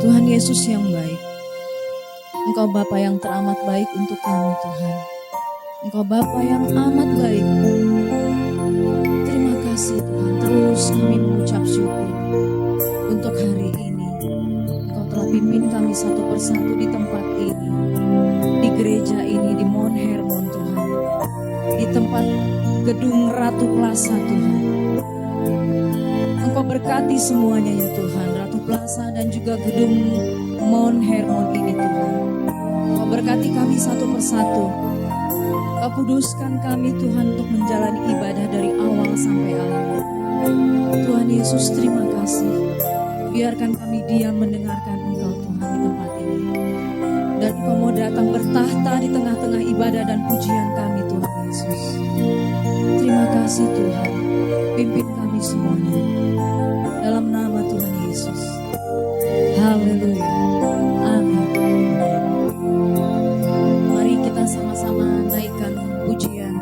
Tuhan Yesus yang baik, Engkau Bapa yang teramat baik untuk kami Tuhan. Engkau Bapa yang amat baik. Terima kasih Tuhan, terus kami mengucap syukur untuk hari ini. Engkau telah pimpin kami satu persatu di tempat ini, di gereja ini, di Mount Hermon Tuhan, di tempat gedung Ratu Plaza Tuhan. Engkau berkati semuanya ya Tuhan, Ratu Plaza dan juga gedung Mount Hermon ini Tuhan. Engkau berkati kami satu persatu. Kau kuduskan kami Tuhan untuk menjalani ibadah dari awal sampai akhir. Tuhan Yesus terima kasih. Biarkan kami diam mendengarkan Engkau Tuhan di tempat ini. Dan Engkau mau datang bertahta di tengah-tengah ibadah dan pujian kami Tuhan Yesus. Terima kasih Tuhan. Pimpin kami semuanya. Dalam nama Tuhan Yesus. Haleluya. Amin. Mari kita sama-sama naikkan pujian.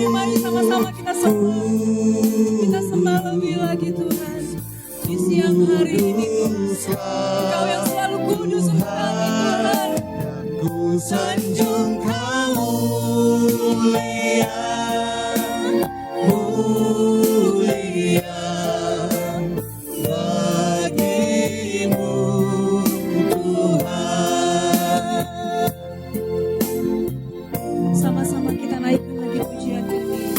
Mari sama-sama kita sembah lebih lagi Tuhan di siang hari ini. Engkau yang selalu kudus untuk kami Tuhan. Ku sanjung Kau mulia, mulia bagimu Tuhan. Sama-sama kita naikkan lagi pujian ini.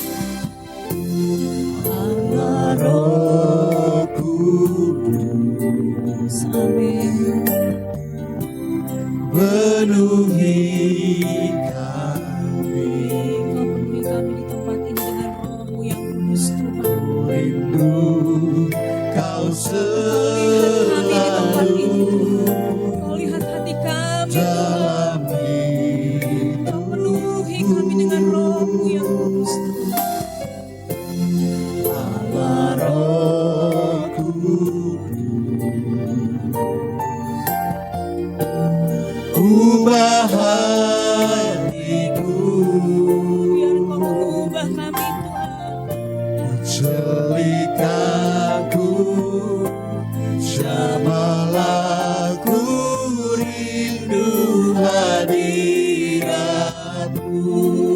Allah Roh Kudus, amin. Penuhi kami. Kau penuhi kami di tempat ini dengan Roh-Mu yang kudus Tuhan. Rindu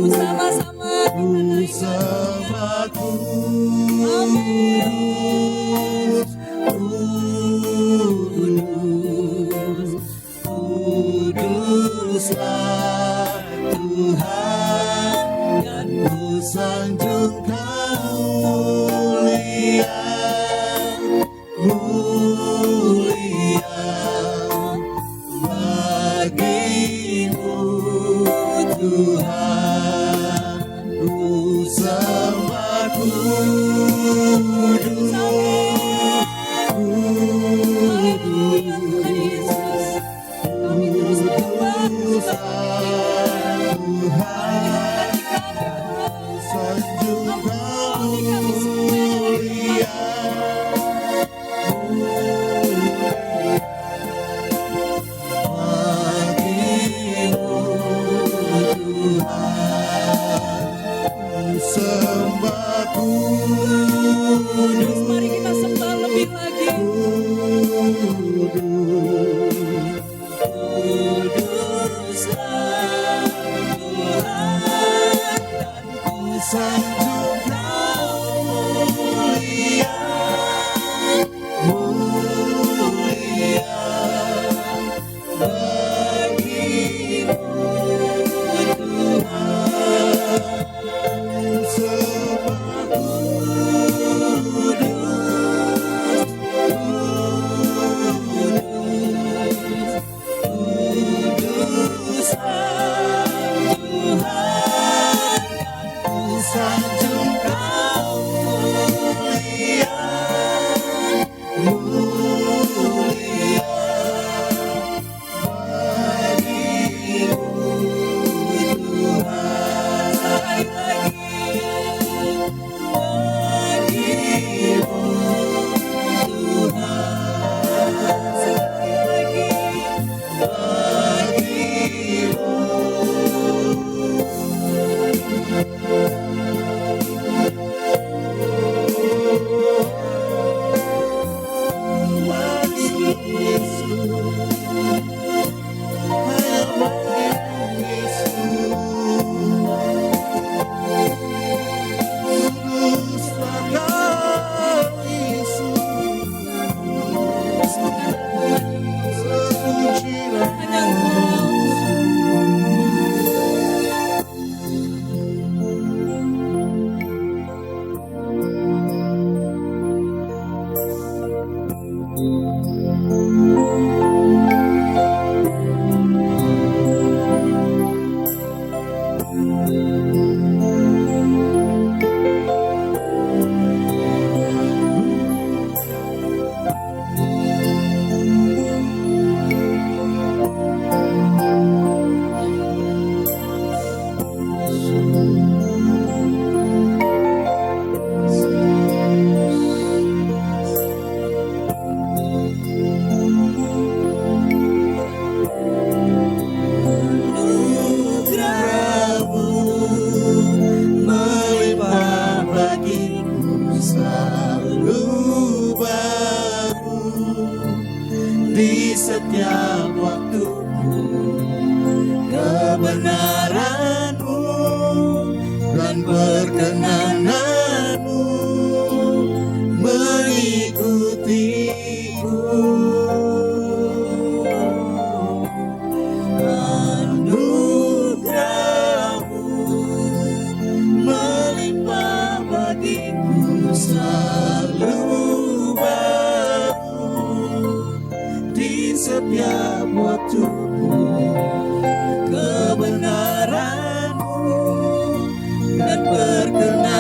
Sama-sama kita naikkan. Amin. Kudus, kuduslah Tuhan, dan ku sanjung Kau mulia, mulia bagimu Tuhan. Ku sembah kudus, sembah kudus, Mari kita sembah lebih lagi. kuduslah Tuhan, dan ku sanjung Kau mulia, mulia bagimu Tuhan. Sembah kuduslah Tuhan, dan ku sanjung Kau mulia, mulia bagimu Tuhan. Sekali lagi. Bagimu Tuhan, Sekali lagi. Hanya Engkau. anugerah-Mu melimpah bagiku, selalu baru di setiap waktuku. Kebenaran-Mu dan perkenanan-Mu mengikutiku. Anugerah-Mu melimpah bagiku, selalu baru di setiap waktuku. Kebenaran-Mu dan perkenanan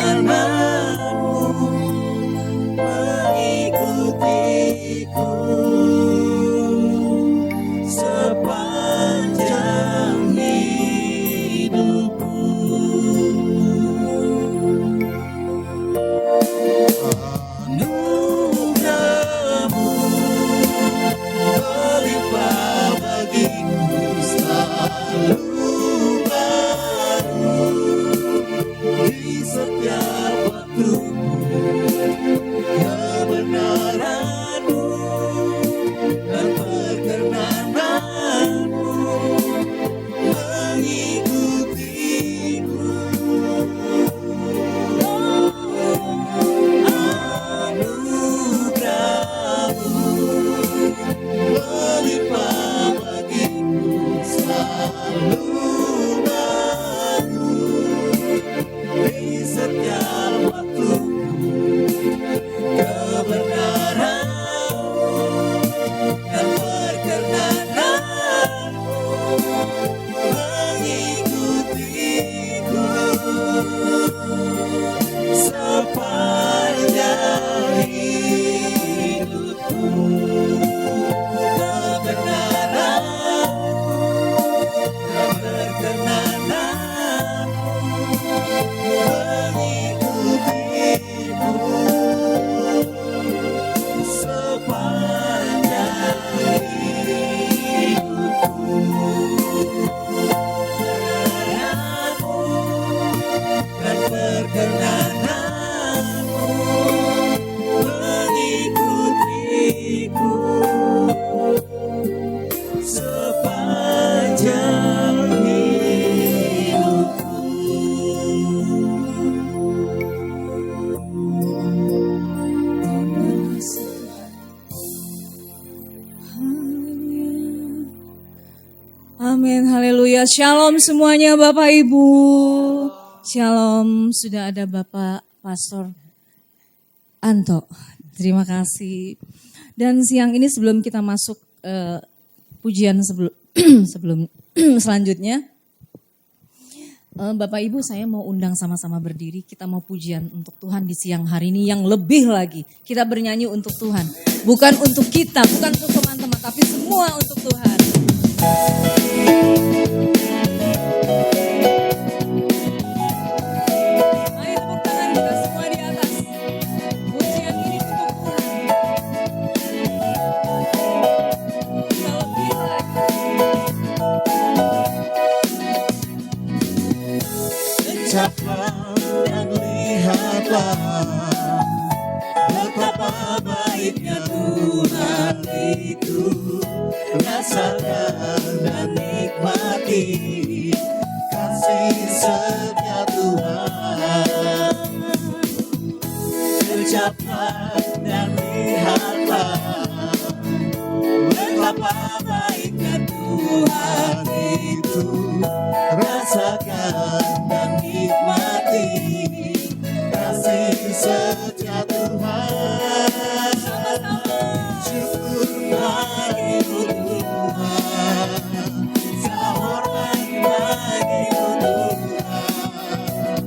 Haleluya, shalom semuanya Bapak Ibu. Shalom, sudah ada Bapak Pastor Anto. Terima kasih. Dan siang ini sebelum kita masuk pujian sebelum selanjutnya, Bapak Ibu saya mau undang sama-sama berdiri. Kita mau pujian untuk Tuhan di siang hari ini yang lebih lagi. Kita bernyanyi untuk Tuhan. Bukan untuk kita, bukan untuk teman-teman, tapi semua untuk Tuhan. Mari tepuk tangan kita semua di atas. Pujian ini untuk Tuhan. Kita lebih lagi. Ucaplah dan lihatlah betapa baiknya Tuhan itu. Rasakan dan nikmati kasih setia Tuhan. Ucaplah dan lihatlah betapa baiknya Tuhan itu. Rasakan dan nikmati kasih setia Tuhan. Syukur bagimu Tuhan, segala hormat bagimu Tuhan.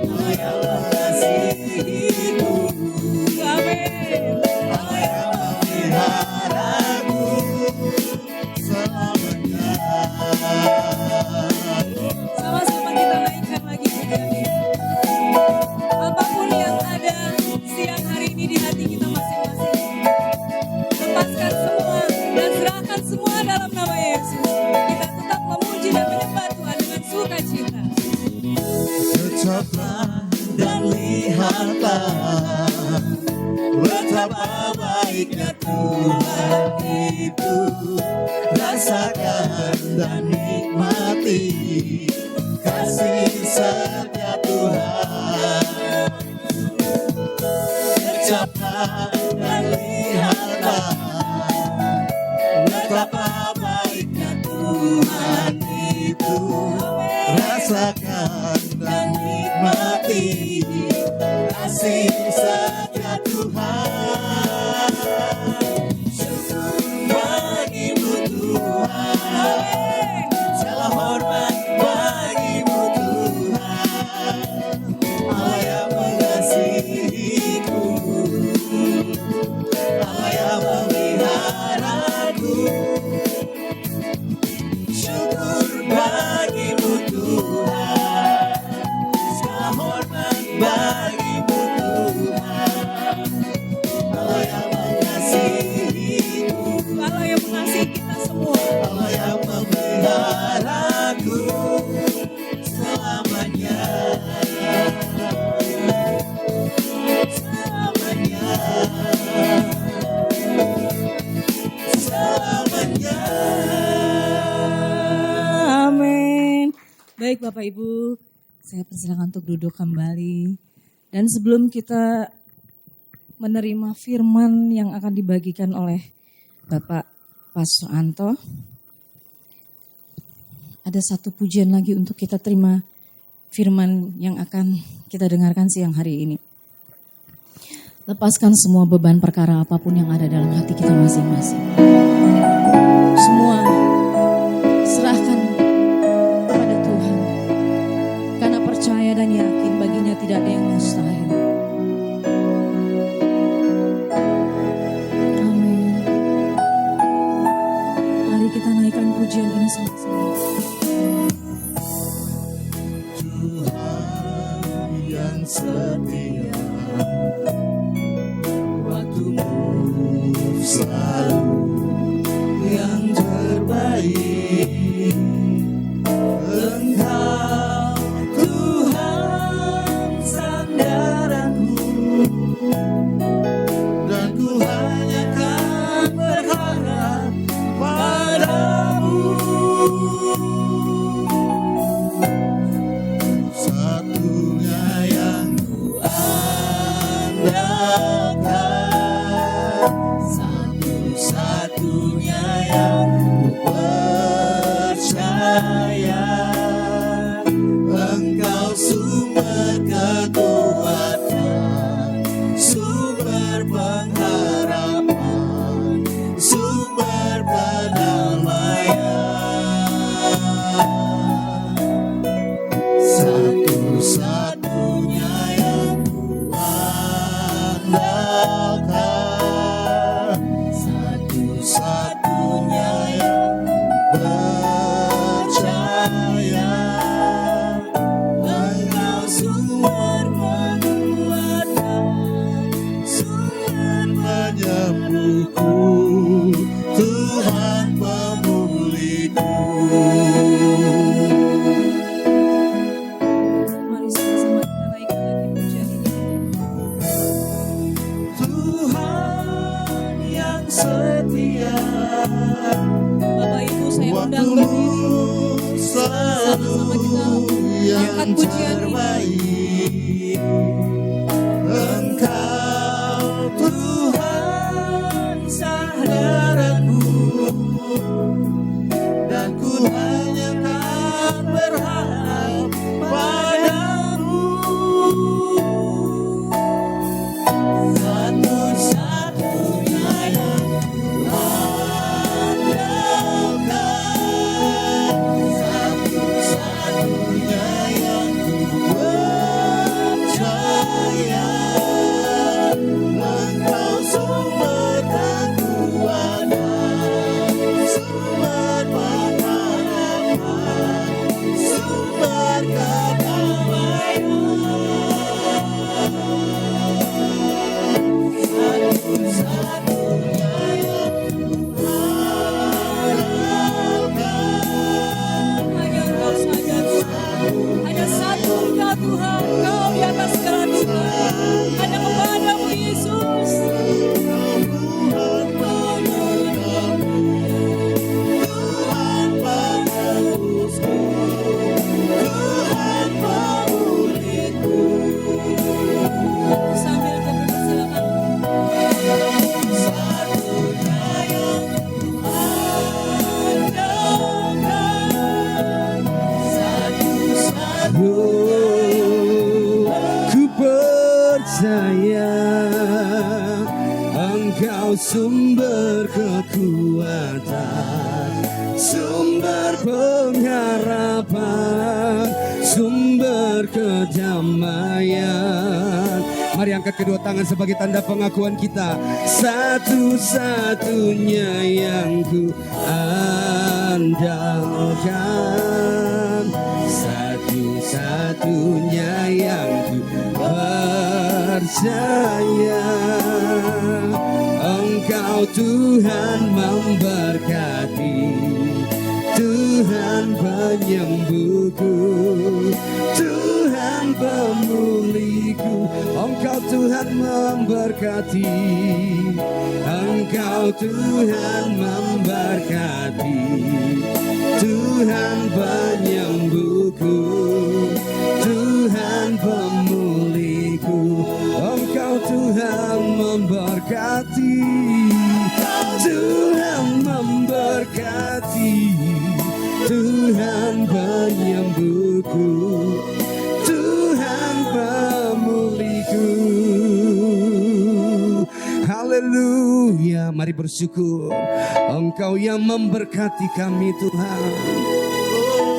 Allah yang mengasihiku, Amin. Allah yang memeliharaku selamanya. Sama-sama kita naikkan lagi pujian ini. Apapun yang ada siang hari ini di hati kita masing-masing, lepaskan semua dan serahkan semua dalam nama Yesus. Kita tetap memuji dan menyembah Tuhan dengan sukacita. Ucaplah dan lihatlah betapa baiknya Tuhan itu. Rasakan dan nikmati kasih setia Tuhan. Ucaplah dan lihatlah betapa baiknya Tuhan itu. Rasakan dan nikmati kasih setia Tuhan. Syukur bagimu Tuhan, segala hormat bagimu Tuhan. Allah yang mengasihiku, Allah yang memeliharaku. Syukur bagimu Tuhan, segala hormat bagimu Tuhan. Allah yang mengasihiku, Allah yang mengasihi kita semua. Allah yang memeliharaku selamanya. Selamanya. Selamanya. Amin. Baik Bapak Ibu, saya persilakan untuk duduk kembali. Dan sebelum kita menerima firman yang akan dibagikan oleh Bapak Pastor Anto, ada satu pujian lagi untuk kita terima firman yang akan kita dengarkan siang hari ini. Lepaskan semua beban perkara apapun yang ada dalam hati kita masing-masing. Semua serahkan kepada Tuhan. Karena percaya dan yakin baginya tidak ada yang mustahil. Amin. Mari kita naikkan pujian ini sama-sama. Tuhan yang setia, waktumu selalu yang terbaik. Engkau Tuhan sandaranku, dan ku hanya kan berharap padamu. Satunya yang ku angkat pujian ini. terbaik. Engkau Tuhan sandaranku, dan ku hanya kan berharap padamu. Satu-satunya yang andalkan, satu-satunya yang ku percaya. Engkau sumber kekuatan, sumber pengharapan, sumber kedamaian. Satu-satunya yang kuharapkan. Hanya Engkau saja Tuhan. Hanya satu Engkau Tuhan. Engkau di atas segala Tuhan. Hanya kepadamu Yesus. Tuhan penebusku, Tuhan pemulihku. Sambil bersilakan. Satunya yang kuandalkan, satu-satu ku percaya. Engkau sumber kekuatan, sumber pengharapan, sumber kedamaian. Mari angkat kedua tangan sebagai tanda pengakuan kita. Satu-satunya yang ku andalkan, satu-satunya yang ku percaya. Engkau Tuhan memberkati, Tuhan penyembuhku, Tuhan pemulihku. Engkau Tuhan memberkati, Engkau Tuhan memberkati, Tuhan penyembuhku, Tuhan pemulihku. Engkau Tuhan memberkati, Tuhan memberkati, Tuhan penyembuhku, Tuhan pemulihku. Haleluya, mari bersyukur. Engkau yang memberkati kami Tuhan,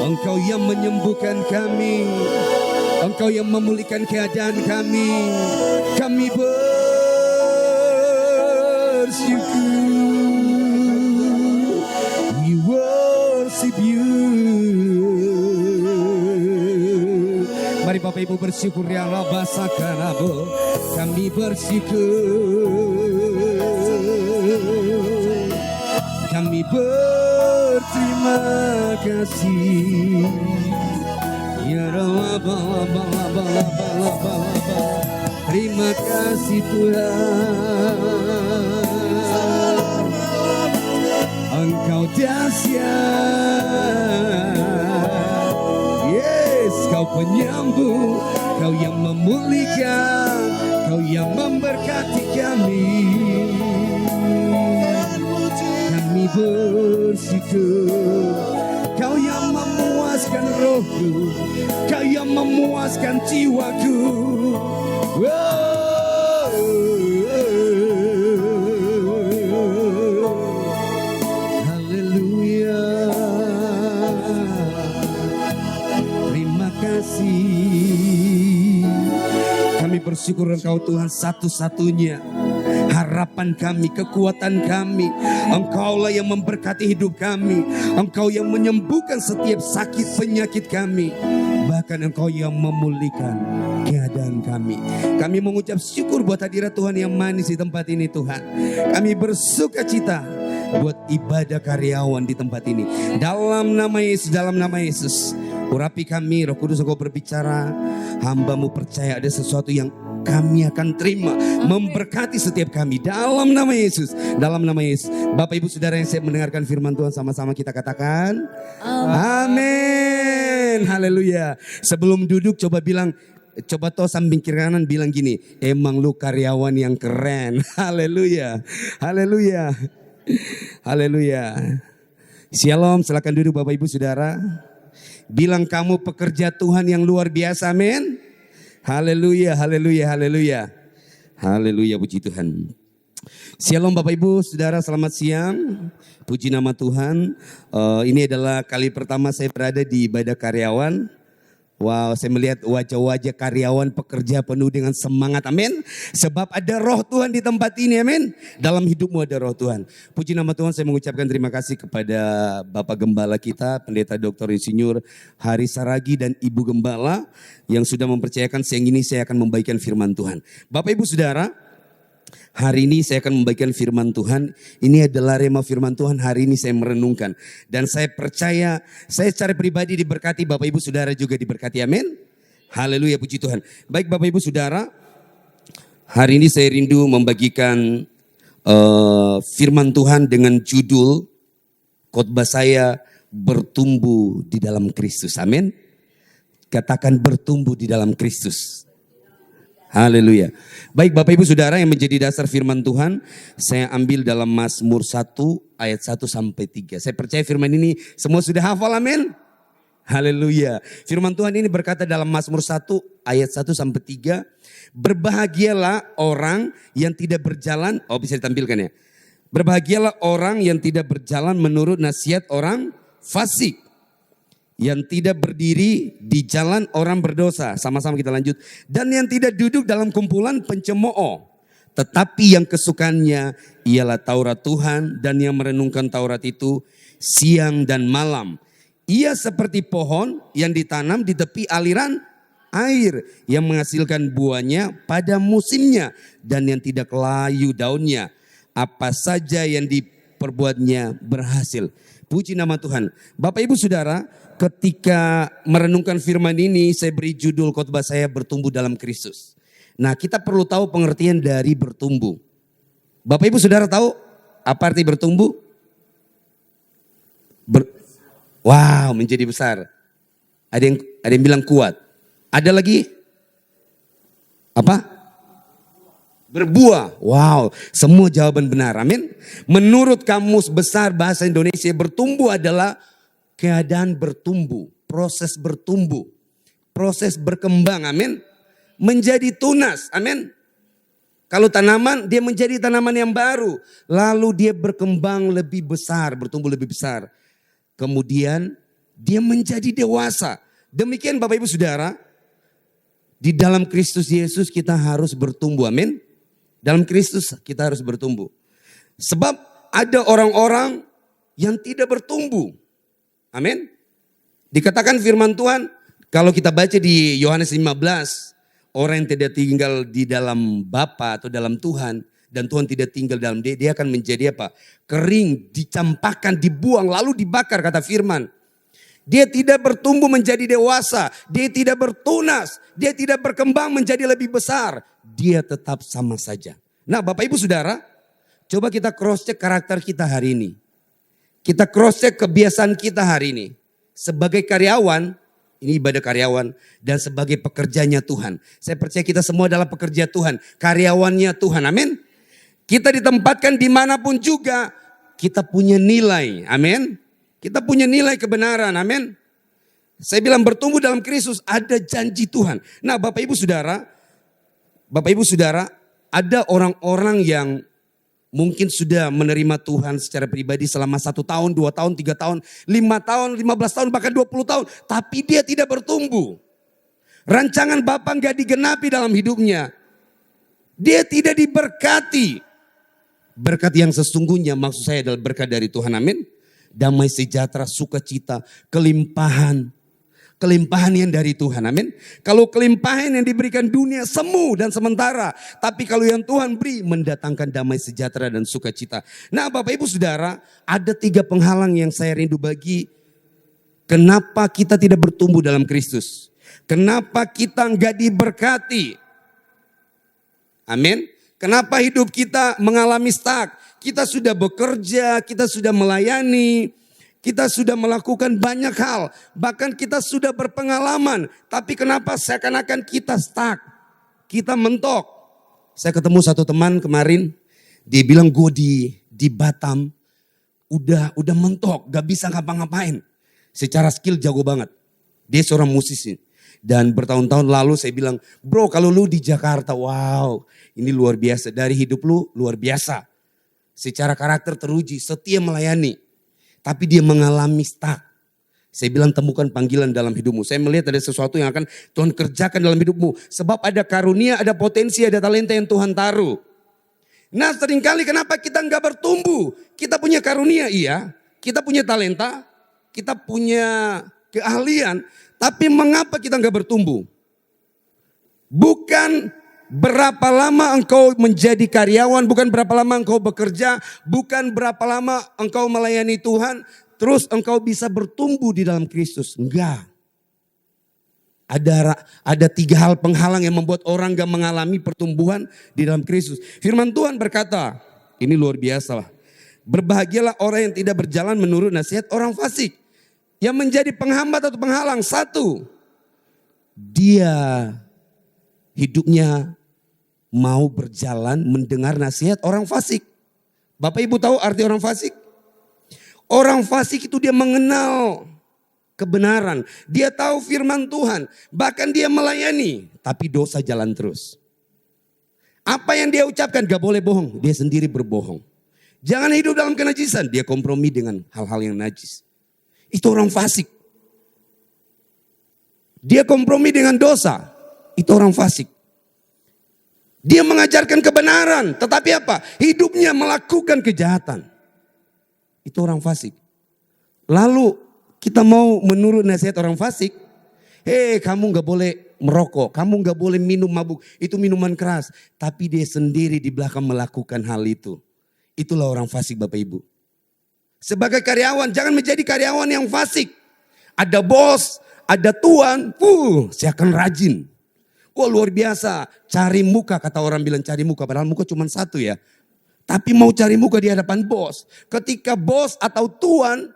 Engkau yang menyembuhkan kami, Engkau yang memulihkan keadaan kami. Kami bersyukur. We worship you. Mari Bapak Ibu bersyukur ya Rabasakarabo. Kami bersyukur. Kami berterima kasih. Ya Rabbah, terima kasih Tuhan. Engkau dahsyat. Yes, Kau penyembuh, Kau yang memulihkan, Kau yang memberkati kami. Kami bersyukur. Kau yang memuaskan rohku, Kau yang memuaskan jiwaku. Haleluya. Terima kasih. Kami bersyukur Engkau Tuhan satu-satunya harapan kami, kekuatan kami. Engkaulah yang memberkati hidup kami. Engkau yang menyembuhkan setiap sakit penyakit kami. Bahkan Engkau yang memulihkan keadaan kami. Kami mengucap syukur buat hadirat Tuhan yang manis di tempat ini Tuhan. Kami bersuka cita buat ibadah karyawan di tempat ini. Dalam nama Yesus, dalam nama Yesus. Urapi kami, Roh Kudus Engkau berbicara. Hamba-Mu percaya ada sesuatu yang kami akan terima, memberkati setiap kami dalam nama Yesus, dalam nama Yesus. Bapak Ibu Saudara yang saya mendengarkan firman Tuhan, sama-sama kita katakan amin. Amin, haleluya. Sebelum duduk coba bilang, coba toh samping kiri kanan bilang gini, emang lu karyawan yang keren. Haleluya, haleluya, haleluya. Shalom, silakan duduk Bapak Ibu Saudara. Bilang kamu pekerja Tuhan yang luar biasa, amin. Haleluya, haleluya, haleluya. Haleluya, puji Tuhan. Shalom Bapak Ibu Saudara, selamat siang. Puji nama Tuhan. Ini adalah kali pertama saya berada di ibadah karyawan. Wow, saya melihat wajah-wajah karyawan pekerja penuh dengan semangat, amin. Sebab ada roh Tuhan di tempat ini, amin. Dalam hidupmu ada roh Tuhan. Puji nama Tuhan, saya mengucapkan terima kasih kepada Bapak Gembala kita, Pendeta Dr. Insinyur Hari Saragi dan Ibu Gembala yang sudah mempercayakan siang ini saya akan membagikan firman Tuhan. Bapak Ibu Saudara, hari ini saya akan membagikan firman Tuhan. Ini adalah rema firman Tuhan, hari ini saya merenungkan. Dan saya percaya, saya secara pribadi diberkati, Bapak Ibu Saudara juga diberkati, amin. Haleluya, puji Tuhan. Baik Bapak Ibu Saudara, hari ini saya rindu membagikan firman Tuhan dengan judul khotbah saya, bertumbuh di dalam Kristus, amin. Katakan bertumbuh di dalam Kristus. Haleluya. Baik Bapak Ibu Saudara, yang menjadi dasar firman Tuhan saya ambil dalam Mazmur 1 ayat 1 sampai 3. Saya percaya firman ini semua sudah hafal, amin. Haleluya. Firman Tuhan ini berkata dalam Mazmur 1 ayat 1 sampai 3. Berbahagialah orang yang tidak berjalan, bisa ditampilkan ya. Berbahagialah orang yang tidak berjalan menurut nasihat orang fasik, yang tidak berdiri di jalan orang berdosa. Sama-sama kita lanjut. Dan yang tidak duduk dalam kumpulan pencemooh. Tetapi yang kesukaannya ialah Taurat Tuhan, dan yang merenungkan Taurat itu siang dan malam. Ia seperti pohon yang ditanam di tepi aliran air, yang menghasilkan buahnya pada musimnya, dan yang tidak layu daunnya. Apa saja yang diperbuatnya berhasil. Puji nama Tuhan. Bapak Ibu Saudara, ketika merenungkan firman ini, saya beri judul khotbah saya, bertumbuh dalam Kristus. Nah, kita perlu tahu pengertian dari bertumbuh. Bapak Ibu Saudara tahu apa arti bertumbuh? Wow, menjadi besar. Ada yang bilang kuat. Ada lagi? Apa? Berbuah. Wow, semua jawaban benar. Amin. Menurut Kamus Besar Bahasa Indonesia, bertumbuh adalah keadaan bertumbuh, proses bertumbuh, proses berkembang, amin. Menjadi tunas, amin. Kalau tanaman, dia menjadi tanaman yang baru. Lalu dia berkembang lebih besar, bertumbuh lebih besar. Kemudian dia menjadi dewasa. Demikian Bapak Ibu Saudara, di dalam Kristus Yesus kita harus bertumbuh, amin. Dalam Kristus kita harus bertumbuh. Sebab ada orang-orang yang tidak bertumbuh. Amin. Dikatakan firman Tuhan, kalau kita baca di Yohanes 15, orang yang tidak tinggal di dalam Bapa atau dalam Tuhan, dan Tuhan tidak tinggal dalam dia, dia akan menjadi apa? Kering, dicampakkan, dibuang, lalu dibakar, kata firman. Dia tidak bertumbuh menjadi dewasa, dia tidak bertunas, dia tidak berkembang menjadi lebih besar. Dia tetap sama saja. Nah Bapak Ibu Saudara, coba kita cross check karakter kita hari ini. Kita cross check kebiasaan kita hari ini. Sebagai karyawan, ini ibadah karyawan, dan sebagai pekerjanya Tuhan. Saya percaya kita semua adalah pekerja Tuhan, karyawannya Tuhan, amin. Kita ditempatkan dimanapun juga, kita punya nilai, amin. Kita punya nilai kebenaran, amin. Saya bilang bertumbuh dalam Kristus, ada janji Tuhan. Nah Bapak Ibu Saudara, ada orang-orang yang mungkin sudah menerima Tuhan secara pribadi selama 1 tahun, 2 tahun, 3 tahun, 5 tahun, 15 tahun, bahkan 20 tahun. Tapi dia tidak bertumbuh. Rancangan Bapa gak digenapi dalam hidupnya. Dia tidak diberkati. Berkat yang sesungguhnya maksud saya adalah berkat dari Tuhan, amin. Damai sejahtera, sukacita, kelimpahan. Kelimpahan yang dari Tuhan, amin. Kalau kelimpahan yang diberikan dunia semu dan sementara. Tapi kalau yang Tuhan beri mendatangkan damai sejahtera dan sukacita. Nah Bapak Ibu Saudara, ada 3 penghalang yang saya rindu bagi. Kenapa kita tidak bertumbuh dalam Kristus? Kenapa kita enggak diberkati? Amin. Kenapa hidup kita mengalami stuck? Kita sudah bekerja, kita sudah melayani. Kita sudah melakukan banyak hal. Bahkan kita sudah berpengalaman. Tapi kenapa seakan-akan kita stuck? Kita mentok. Saya ketemu satu teman kemarin. Dia bilang gue di Batam. Udah mentok. Gak bisa ngapa-ngapain. Secara skill jago banget. Dia seorang musisi. Dan bertahun-tahun lalu saya bilang, bro kalau lu di Jakarta, wow ini luar biasa. Dari hidup lu luar biasa. Secara karakter teruji, setia melayani. Tapi dia mengalami stuck. Saya bilang temukan panggilan dalam hidupmu. Saya melihat ada sesuatu yang akan Tuhan kerjakan dalam hidupmu. Sebab ada karunia, ada potensi, ada talenta yang Tuhan taruh. Nah seringkali kenapa kita nggak bertumbuh? Kita punya karunia iya. Kita punya talenta. Kita punya keahlian. Tapi mengapa kita nggak bertumbuh? Bukan berapa lama engkau menjadi karyawan, bukan berapa lama engkau bekerja, bukan berapa lama engkau melayani Tuhan, terus engkau bisa bertumbuh di dalam Kristus. Enggak. Ada 3 hal penghalang yang membuat orang gak mengalami pertumbuhan di dalam Kristus. Firman Tuhan berkata, ini luar biasa lah. Berbahagialah orang yang tidak berjalan menurut nasihat orang fasik. Yang menjadi penghambat atau penghalang. 1, dia hidupnya mau berjalan mendengar nasihat orang fasik. Bapak Ibu tahu arti orang fasik? Orang fasik itu dia mengenal kebenaran. Dia tahu firman Tuhan. Bahkan dia melayani. Tapi dosa jalan terus. Apa yang dia ucapkan gak boleh bohong. Dia sendiri berbohong. Jangan hidup dalam kenajisan. Dia kompromi dengan hal-hal yang najis. Itu orang fasik. Dia kompromi dengan dosa. Itu orang fasik. Dia mengajarkan kebenaran, tetapi apa? Hidupnya melakukan kejahatan. Itu orang fasik. Lalu kita mau menurut nasihat orang fasik. Kamu gak boleh merokok, kamu gak boleh minum mabuk. Itu minuman keras. Tapi dia sendiri di belakang melakukan hal itu. Itulah orang fasik Bapak Ibu. Sebagai karyawan, jangan menjadi karyawan yang fasik. Ada bos, ada tuan, saya akan rajin. Wah luar biasa, cari muka kata orang bilang cari muka. Padahal muka cuma 1 ya. Tapi mau cari muka di hadapan bos. Ketika bos atau tuan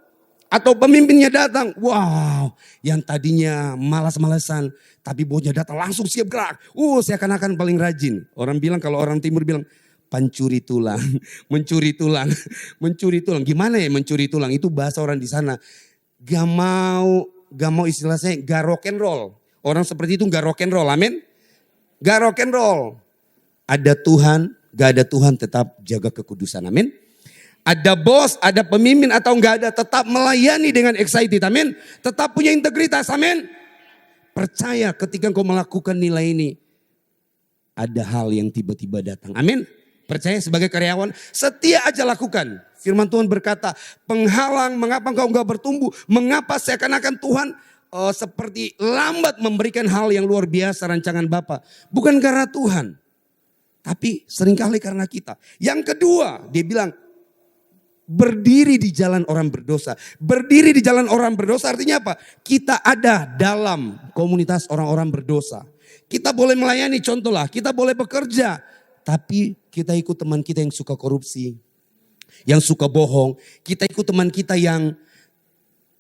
atau pemimpinnya datang. Wow, yang tadinya malas-malasan. Tapi bosnya datang langsung siap gerak. Seakan-akan paling rajin. Orang bilang kalau orang timur bilang pencuri tulang. Mencuri tulang. Mencuri tulang. Gimana ya mencuri tulang? Itu bahasa orang di sana. Gak mau istilahnya gak rock and roll. Orang seperti itu gak rock and roll, amin. Gak rock and roll. Ada Tuhan, gak ada Tuhan tetap jaga kekudusan, amin. Ada bos, ada pemimpin atau gak ada tetap melayani dengan excited, amin. Tetap punya integritas, amin. Percaya ketika kau melakukan nilai ini. Ada hal yang tiba-tiba datang, amin. Percaya sebagai karyawan, setia aja lakukan. Firman Tuhan berkata, penghalang mengapa engkau gak bertumbuh. Mengapa seakan-akan Tuhan seperti lambat memberikan hal yang luar biasa rancangan Bapa. Bukan karena Tuhan. Tapi seringkali karena kita. Yang kedua dia bilang berdiri di jalan orang berdosa. Berdiri di jalan orang berdosa artinya apa? Kita ada dalam komunitas orang-orang berdosa. Kita boleh melayani contohlah. Kita boleh bekerja. Tapi kita ikut teman kita yang suka korupsi. Yang suka bohong. Kita ikut teman kita yang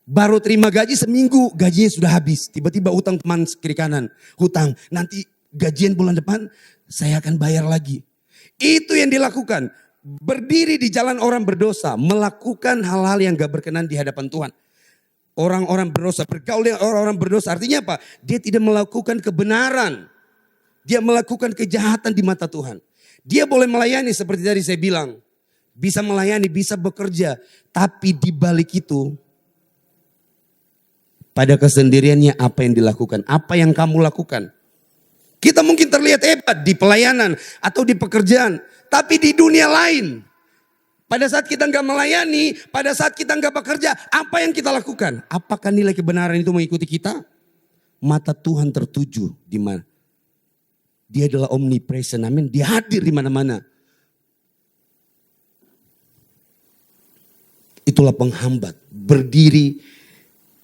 baru terima gaji seminggu, gajinya sudah habis. Tiba-tiba utang teman kiri kanan. Hutang, nanti gajian bulan depan saya akan bayar lagi. Itu yang dilakukan. Berdiri di jalan orang berdosa. Melakukan hal-hal yang gak berkenan di hadapan Tuhan. Orang-orang berdosa, bergaul dengan orang-orang berdosa. Artinya apa? Dia tidak melakukan kebenaran. Dia melakukan kejahatan di mata Tuhan. Dia boleh melayani seperti tadi saya bilang. Bisa melayani, bisa bekerja. Tapi di balik itu, pada kesendiriannya apa yang dilakukan? Apa yang kamu lakukan? Kita mungkin terlihat hebat di pelayanan atau di pekerjaan. Tapi di dunia lain. Pada saat kita nggak melayani, pada saat kita nggak bekerja. Apa yang kita lakukan? Apakah nilai kebenaran itu mengikuti kita? Mata Tuhan tertuju di mana? Dia adalah omnipresent, amin. Dia hadir di mana-mana. Itulah penghambat. Berdiri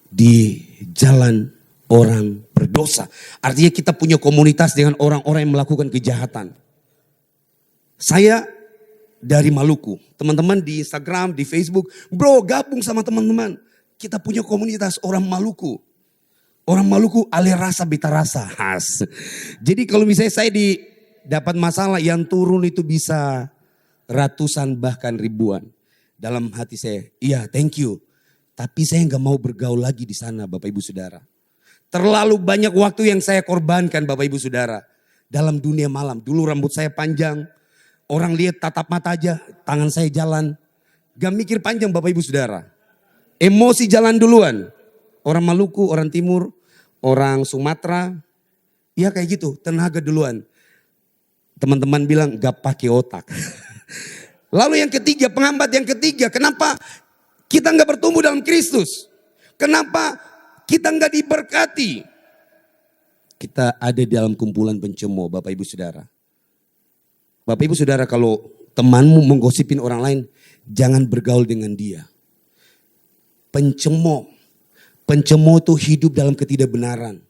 di jalan orang berdosa. Artinya kita punya komunitas dengan orang-orang yang melakukan kejahatan. Saya dari Maluku. Teman-teman di Instagram, di Facebook. Bro gabung sama teman-teman. kita punya komunitas orang Maluku. Orang Maluku alih rasa beta rasa. Has. Jadi kalau misalnya saya dapat masalah yang turun itu bisa ratusan bahkan ribuan. Dalam hati saya, iya thank you. Tapi saya nggak mau bergaul lagi di sana Bapak Ibu Saudara. Terlalu banyak waktu yang saya korbankan Bapak Ibu Saudara. Dalam dunia malam. Dulu rambut saya panjang. Orang lihat tatap mata aja. Tangan saya jalan. Gak mikir panjang Bapak Ibu Saudara. Emosi jalan duluan. Orang Maluku, orang Timur, orang Sumatera. Ya kayak gitu, tenaga duluan. Teman-teman bilang gak pakai otak. Lalu yang ketiga, penghambat yang ketiga. Kenapa kita gak bertumbuh dalam Kristus? Kenapa kita gak diberkati? Kita ada dalam kumpulan pencemooh Bapak Ibu Saudara. Bapak Ibu Saudara, kalau temanmu menggosipin orang lain, jangan bergaul dengan dia. Pencemooh itu hidup dalam ketidakbenaran.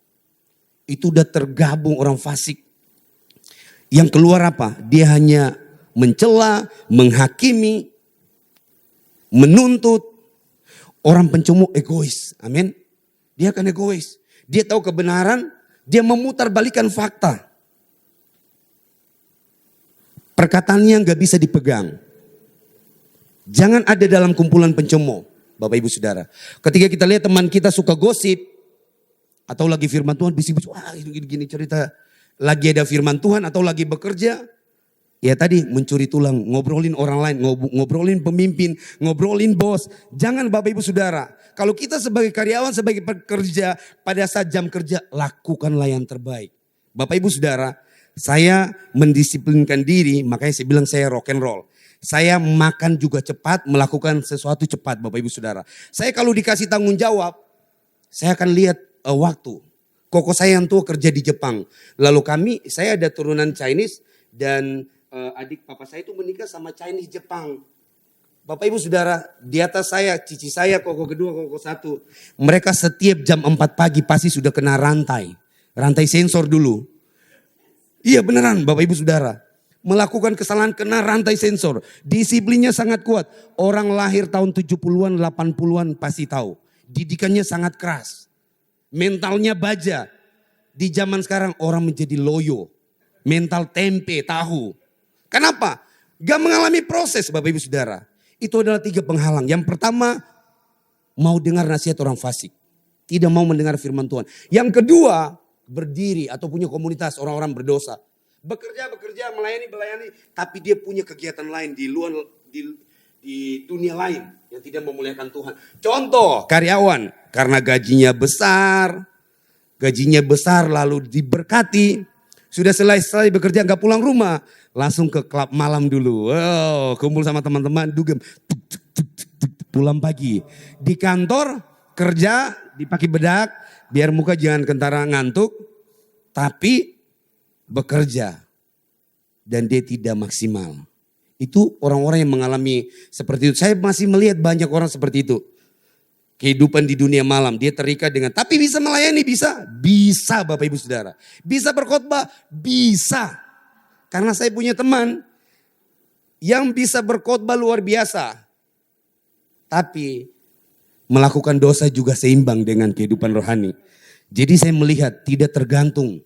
Itu udah tergabung orang fasik. Yang keluar apa? Dia hanya mencela, menghakimi, menuntut. Orang pencemooh egois. Amin. Dia akan egois. Dia tahu kebenaran, dia memutarbalikkan fakta. Perkataannya nggak bisa dipegang. Jangan ada dalam kumpulan pencemooh, Bapak Ibu Saudara. Ketika kita lihat teman kita suka gosip, atau lagi firman Tuhan, bisik-bisik, wah gini cerita. Lagi ada firman Tuhan atau lagi bekerja, ya tadi mencuri tulang, ngobrolin orang lain, ngobrolin pemimpin, ngobrolin bos. Jangan Bapak Ibu Saudara. Kalau kita sebagai karyawan, sebagai pekerja, pada saat jam kerja, lakukanlah yang terbaik. Bapak Ibu Saudara, saya mendisiplinkan diri, makanya saya bilang saya rock and roll. Saya makan juga cepat, melakukan sesuatu cepat Bapak Ibu Saudara. Saya kalau dikasih tanggung jawab, saya akan lihat waktu. Koko saya yang tua kerja di Jepang. Lalu saya ada turunan Chinese dan adik papa saya itu menikah sama Chinese Jepang. Bapak Ibu Saudara, di atas saya, cici saya, koko kedua, koko satu. Mereka setiap jam 4 pagi pasti sudah kena rantai. Rantai sensor dulu. Iya beneran Bapak Ibu Saudara. Melakukan kesalahan kena rantai sensor. Disiplinnya sangat kuat. Orang lahir tahun 70-an, 80-an pasti tahu. Didikannya sangat keras. Mentalnya baja. Di zaman sekarang orang menjadi loyo. Mental tempe, tahu. Kenapa? Gak mengalami proses Bapak Ibu Saudara. Itu adalah 3 penghalang. Yang pertama, mau dengar nasihat orang fasik. Tidak mau mendengar firman Tuhan. Yang kedua, berdiri atau punya komunitas orang-orang berdosa. Bekerja, melayani. Tapi dia punya kegiatan lain di luar, di dunia lain yang tidak memuliakan Tuhan. Contoh, karyawan. Karena gajinya besar lalu diberkati. Sudah selesai bekerja gak pulang rumah. Langsung ke klub malam dulu. Wow, kumpul sama teman-teman, dugem. Pulang pagi. Di kantor, kerja, dipakai bedak. Biar muka jangan kentara ngantuk. Tapi bekerja. Dan dia tidak maksimal. Itu orang-orang yang mengalami seperti itu. Saya masih melihat banyak orang seperti itu. Kehidupan di dunia malam. Dia terikat dengan, tapi bisa melayani, bisa. Bisa Bapak Ibu Saudara. Bisa berkhotbah, bisa. Karena saya punya teman yang bisa berkhotbah luar biasa. Tapi melakukan dosa juga seimbang dengan kehidupan rohani. Jadi saya melihat tidak tergantung.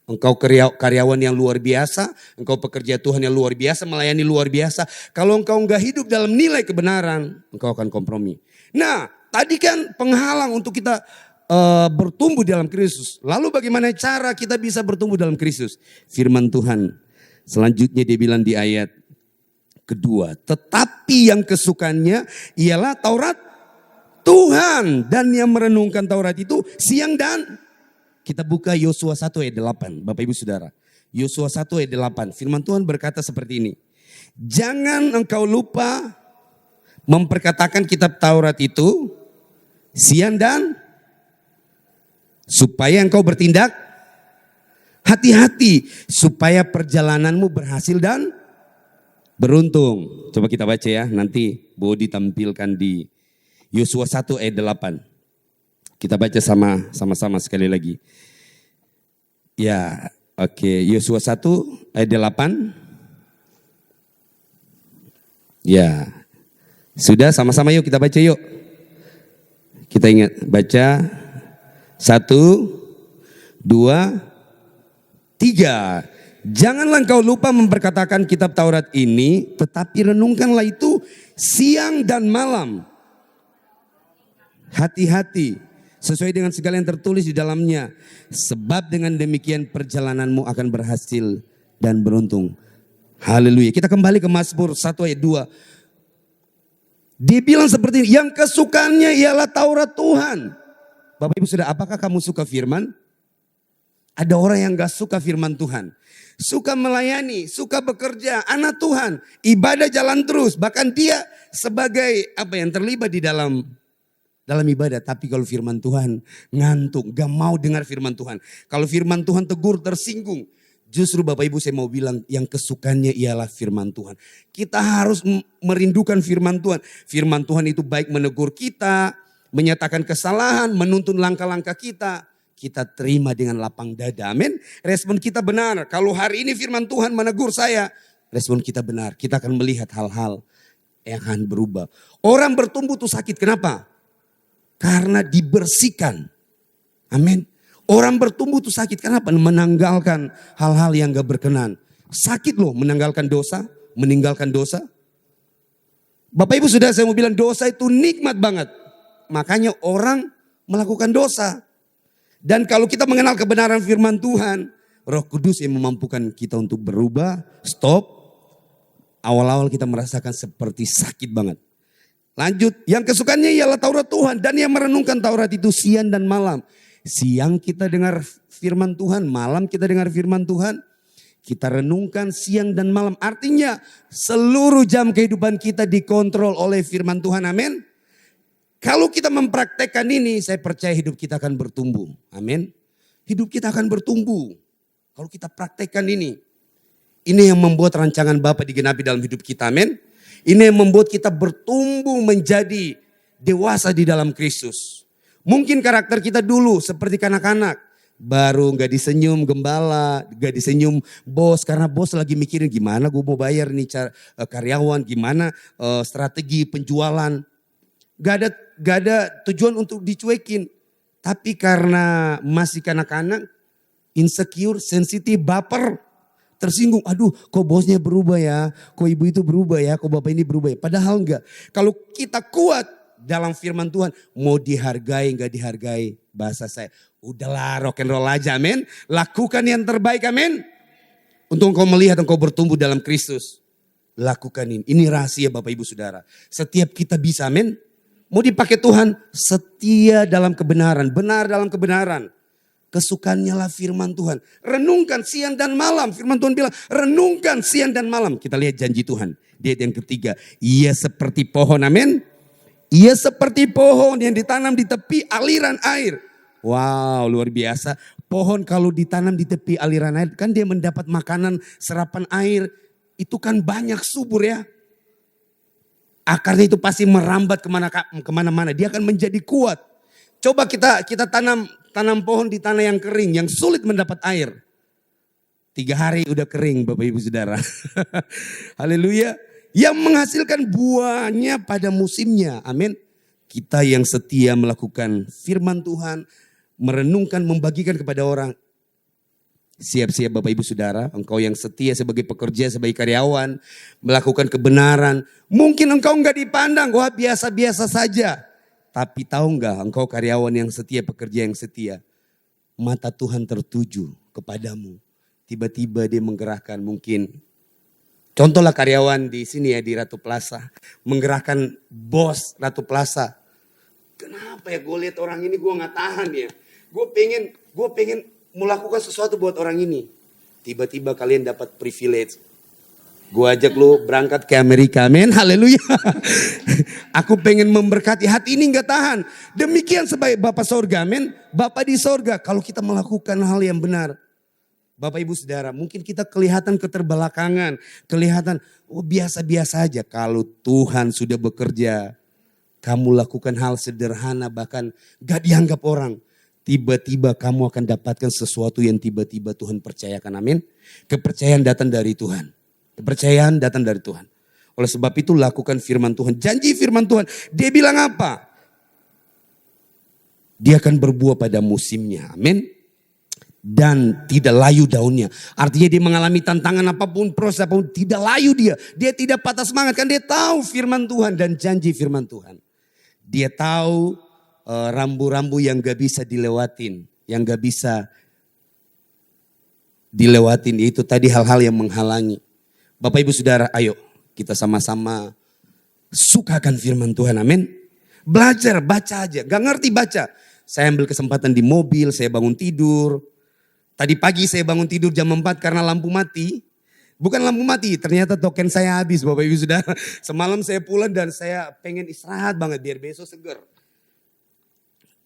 Engkau karyawan yang luar biasa, engkau pekerja Tuhan yang luar biasa, melayani luar biasa. Kalau engkau enggak hidup dalam nilai kebenaran, engkau akan kompromi. Nah, tadi kan penghalang untuk kita bertumbuh dalam Kristus. Lalu bagaimana cara kita bisa bertumbuh dalam Kristus? Firman Tuhan selanjutnya dia bilang di ayat kedua. Tetapi yang kesukaannya ialah Taurat Tuhan. Dan yang merenungkan Taurat itu siang dan. Kita buka Yosua 1 ayat 8. Bapak Ibu Saudara. Yosua 1 ayat 8. Firman Tuhan berkata seperti ini. Jangan engkau lupa memperkatakan kitab Taurat itu siang dan supaya engkau bertindak hati-hati supaya perjalananmu berhasil dan beruntung. Coba kita baca ya, nanti boleh ditampilkan di Yosua 1 ayat 8. Kita baca sama-sama sekali lagi. Ya, oke. Yosua 1 ayat 8. Ya. Sudah sama-sama yuk kita baca yuk. Kita ingat, baca 1, 2, 3. Janganlah engkau lupa memperkatakan kitab Taurat ini, tetapi renungkanlah itu siang dan malam. Hati-hati sesuai dengan segala yang tertulis di dalamnya. Sebab dengan demikian perjalananmu akan berhasil dan beruntung. Haleluya. Kita kembali ke Mazmur 1 ayat 2. Dia bilang seperti ini, yang kesukaannya ialah Taurat Tuhan. Bapak Ibu Saudara, apakah kamu suka firman? Ada orang yang gak suka firman Tuhan. Suka melayani, suka bekerja, anak Tuhan. Ibadah jalan terus. Bahkan dia sebagai yang terlibat di dalam ibadah. Tapi kalau firman Tuhan ngantuk, gak mau dengar firman Tuhan. Kalau firman Tuhan tegur, tersinggung. Justru Bapak Ibu saya mau bilang yang kesukaannya ialah firman Tuhan. Kita harus merindukan firman Tuhan. Firman Tuhan itu baik menegur kita, menyatakan kesalahan, menuntun langkah-langkah kita. Kita terima dengan lapang dada. Amin. Respon kita benar. Kalau hari ini firman Tuhan menegur saya, respon kita benar. Kita akan melihat hal-hal yang akan berubah. Orang bertumbuh tuh sakit. Kenapa? Karena dibersihkan. Amin. Orang bertumbuh tuh sakit. Kenapa? Menanggalkan hal-hal yang gak berkenan. Sakit loh menanggalkan dosa, meninggalkan dosa. Bapak Ibu Saudara, saya mau bilang dosa itu nikmat banget. Makanya orang melakukan dosa. Dan kalau kita mengenal kebenaran firman Tuhan, Roh Kudus yang memampukan kita untuk berubah, stop. Awal-awal kita merasakan seperti sakit banget. Lanjut, yang kesukaannya ialah Taurat Tuhan. Dan yang merenungkan Taurat itu siang dan malam. Siang kita dengar firman Tuhan, malam kita dengar firman Tuhan. Kita renungkan siang dan malam. Artinya seluruh jam kehidupan kita dikontrol oleh firman Tuhan. Amin. Kalau kita mempraktekkan ini, saya percaya hidup kita akan bertumbuh. Amin. Hidup kita akan bertumbuh. Kalau kita praktekkan ini. Ini yang membuat rancangan Bapa digenapi dalam hidup kita. Amin. Ini yang membuat kita bertumbuh menjadi dewasa di dalam Kristus. Mungkin karakter kita dulu seperti kanak-kanak. Baru gak disenyum gembala, gak disenyum bos. Karena bos lagi mikirin gimana gue mau bayar nih karyawan, gimana strategi penjualan. Gak ada tujuan untuk dicuekin. Tapi karena masih kanak-kanak, insecure, sensitif, baper. Tersinggung, aduh kok bosnya berubah ya, kok ibu itu berubah ya, kok bapak ini berubah ya. Padahal enggak. Kalau kita kuat dalam firman Tuhan, mau dihargai nggak dihargai, bahasa saya, udahlah rock and roll aja, amin. Lakukan yang terbaik, amin. Untuk engkau melihat engkau bertumbuh dalam Kristus. Lakukan ini. Ini rahasia Bapak Ibu Saudara. Setiap kita bisa, amin. Mau dipakai Tuhan, setia dalam kebenaran, benar dalam kebenaran. Kesukaannya lah firman Tuhan. Renungkan siang dan malam. Firman Tuhan bilang, renungkan siang dan malam. Kita lihat janji Tuhan. Di ayat yang ketiga, ia seperti pohon, amin. Ia seperti pohon yang ditanam di tepi aliran air. Wow, luar biasa. Pohon kalau ditanam di tepi aliran air, kan dia mendapat makanan, serapan air. Itu kan banyak subur ya. Akarnya itu pasti merambat kemana-mana. Dia akan menjadi kuat. Coba kita tanam pohon di tanah yang kering, yang sulit mendapat air. 3 hari udah kering Bapak Ibu Saudara. Haleluya. Yang menghasilkan buahnya pada musimnya. Amin. Kita yang setia melakukan firman Tuhan. Merenungkan, membagikan kepada orang. Siap-siap Bapak Ibu Saudara. Engkau yang setia sebagai pekerja, sebagai karyawan. Melakukan kebenaran. Mungkin engkau enggak dipandang. Wah biasa-biasa saja. Tapi tahu enggak engkau karyawan yang setia, pekerja yang setia. Mata Tuhan tertuju kepadamu. Tiba-tiba dia menggerakkan mungkin. Contohlah karyawan di sini ya di Ratu Plaza. Menggerakkan bos Ratu Plaza. Kenapa ya gue lihat orang ini gue gak tahan ya. Gue pengen melakukan sesuatu buat orang ini. Tiba-tiba kalian dapat privilege. Gue ajak lu berangkat ke Amerika. Amin. Haleluya. Aku pengen memberkati. Hati ini gak tahan. Demikian sebagai Bapak sorga. Amin. Bapak di sorga. Kalau kita melakukan hal yang benar. Bapak Ibu Saudara, mungkin kita kelihatan keterbelakangan, kelihatan biasa-biasa aja. Kalau Tuhan sudah bekerja, kamu lakukan hal sederhana bahkan gak dianggap orang. Tiba-tiba kamu akan dapatkan sesuatu yang tiba-tiba Tuhan percayakan, amin. Kepercayaan datang dari Tuhan. Kepercayaan datang dari Tuhan. Oleh sebab itu lakukan firman Tuhan, janji firman Tuhan. Dia bilang apa? Dia akan berbuah pada musimnya. Amin. Dan tidak layu daunnya. Artinya dia mengalami tantangan apapun, proses apapun, tidak layu dia. Dia tidak patah semangat, kan dia tahu firman Tuhan dan janji firman Tuhan. Dia tahu rambu-rambu yang gak bisa dilewatin. Yang gak bisa dilewatin, itu tadi hal-hal yang menghalangi. Bapak Ibu Saudara, ayo kita sama-sama sukakan firman Tuhan, amin. Belajar, baca aja, gak ngerti baca. Saya ambil kesempatan di mobil, saya bangun tidur. Tadi pagi saya bangun tidur jam 4 karena lampu mati. Bukan lampu mati, ternyata token saya habis Bapak Ibu Saudara. Semalam saya pulang dan saya pengen istirahat banget biar besok seger.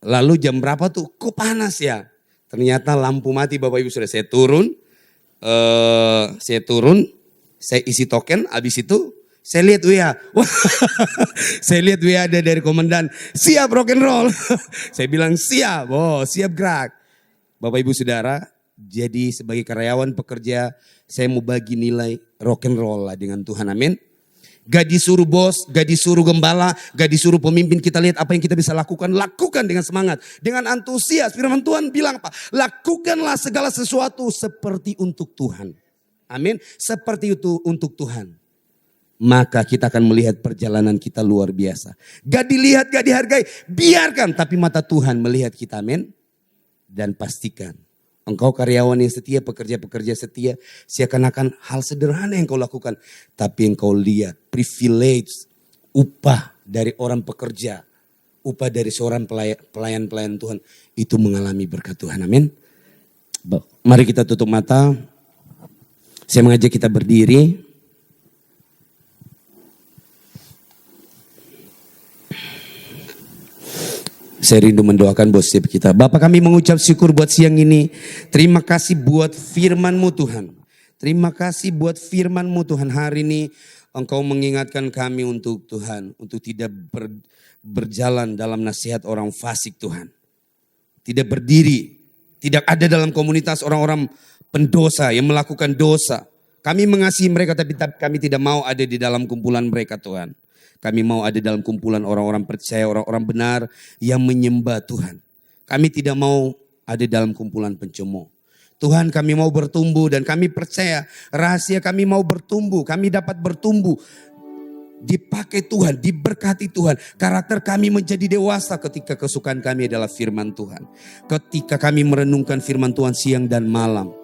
Lalu jam berapa tuh? Kok panas ya? Ternyata lampu mati Bapak Ibu Saudara. Saya turun, saya isi token, habis itu saya lihat WA. Wah, saya lihat WA ada dari komandan. Siap rock and roll. Saya bilang siap, siap gerak. Bapak Ibu Saudara, jadi sebagai karyawan pekerja, saya mau bagi nilai rock and roll lah dengan Tuhan, amin. Gak disuruh bos, gak disuruh gembala, gak disuruh pemimpin, kita lihat apa yang kita bisa lakukan. Lakukan dengan semangat, dengan antusias. Firman Tuhan bilang apa? Lakukanlah segala sesuatu seperti untuk Tuhan. Amin, seperti itu untuk Tuhan. Maka kita akan melihat perjalanan kita luar biasa. Gak dilihat, gak dihargai, biarkan. Tapi mata Tuhan melihat kita, amin. Dan pastikan engkau karyawan yang setia, pekerja-pekerja setia, seakan-akan hal sederhana yang kau lakukan. Tapi engkau lihat privilege, upah dari orang pekerja, upah dari seorang pelayan-pelayan Tuhan, itu mengalami berkat Tuhan, amin. Mari kita tutup mata, saya mengajak kita berdiri. Saya rindu mendoakan buat setiap kita. Bapak, kami mengucap syukur buat siang ini. Terima kasih buat firman-Mu Tuhan. Terima kasih buat firman-Mu Tuhan. Hari ini Engkau mengingatkan kami untuk Tuhan. Untuk tidak berjalan dalam nasihat orang fasik Tuhan. Tidak berdiri. Tidak ada dalam komunitas orang-orang pendosa yang melakukan dosa. Kami mengasihi mereka tapi kami tidak mau ada di dalam kumpulan mereka Tuhan. Kami mau ada dalam kumpulan orang-orang percaya, orang-orang benar yang menyembah Tuhan. Kami tidak mau ada dalam kumpulan pencemooh. Tuhan, kami mau bertumbuh dan kami percaya rahasia kami mau bertumbuh. Kami dapat bertumbuh, dipakai Tuhan, diberkati Tuhan. Karakter kami menjadi dewasa ketika kesukaan kami adalah firman Tuhan. Ketika kami merenungkan firman Tuhan siang dan malam,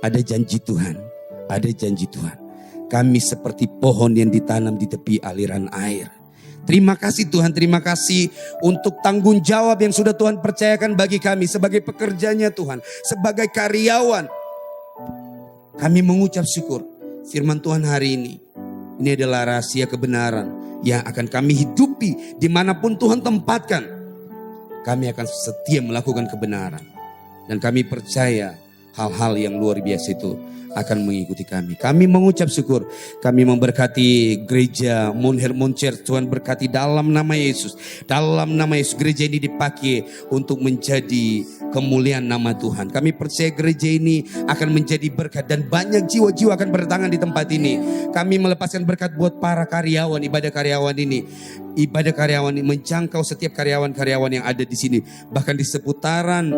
ada janji Tuhan, ada janji Tuhan. Kami seperti pohon yang ditanam di tepi aliran air. Terima kasih Tuhan, terima kasih untuk tanggung jawab yang sudah Tuhan percayakan bagi kami sebagai pekerjanya Tuhan, sebagai karyawan. Kami mengucap syukur firman Tuhan hari ini. Ini adalah rahasia kebenaran yang akan kami hidupi dimanapun Tuhan tempatkan. Kami akan setia melakukan kebenaran. Dan kami percaya hal-hal yang luar biasa itu akan mengikuti kami. Kami mengucap syukur. Kami memberkati gereja Mount Hermon Church. Tuhan berkati dalam nama Yesus. Dalam nama Yesus gereja ini dipakai untuk menjadi kemuliaan nama Tuhan. Kami percaya gereja ini akan menjadi berkat dan banyak jiwa-jiwa akan berdatangan di tempat ini. Kami melepaskan berkat buat para karyawan, ibadah karyawan ini. Ibadah karyawan ini menjangkau setiap karyawan-karyawan yang ada di sini. Bahkan di seputaran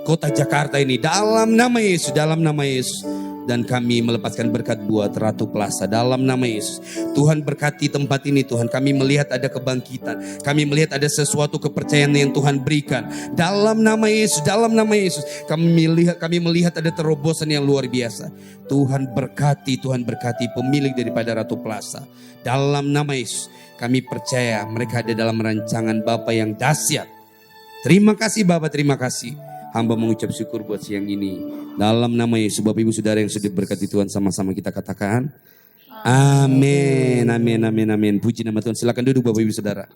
kota Jakarta ini. Dalam nama Yesus, dalam nama Yesus. Dan kami melepaskan berkat buat Ratu Plaza dalam nama Yesus. Tuhan berkati tempat ini Tuhan. Kami melihat ada kebangkitan. Kami melihat ada sesuatu kepercayaan yang Tuhan berikan. Dalam nama Yesus, dalam nama Yesus. Kami melihat ada terobosan yang luar biasa. Tuhan berkati pemilik daripada Ratu Plaza. Dalam nama Yesus. Kami percaya mereka ada dalam rancangan Bapa yang dahsyat. Terima kasih Bapa, terima kasih. Hamba mengucap syukur buat siang ini. Dalam nama Yesus, Bapak Ibu Saudara yang sudah berkati Tuhan, sama-sama kita katakan amin, amin, amin, amin. Puji nama Tuhan. Silakan duduk Bapak Ibu Saudara.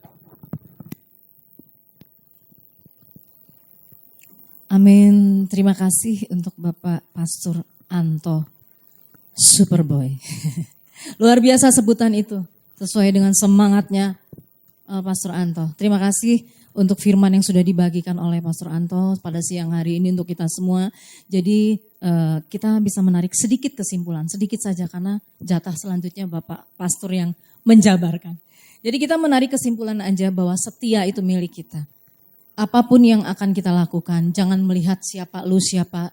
Amin. Terima kasih untuk Bapak Pastor Anto Superboy. Luar biasa sebutan itu. Sesuai dengan semangatnya Pastor Anto. Terima kasih untuk firman yang sudah dibagikan oleh Pastor Anto pada siang hari ini untuk kita semua. Jadi kita bisa menarik sedikit kesimpulan, sedikit saja karena jatah selanjutnya Bapak Pastor yang menjabarkan. Jadi kita menarik kesimpulan aja bahwa setia itu milik kita. apapun yang akan kita lakukan, jangan melihat siapa lu, siapa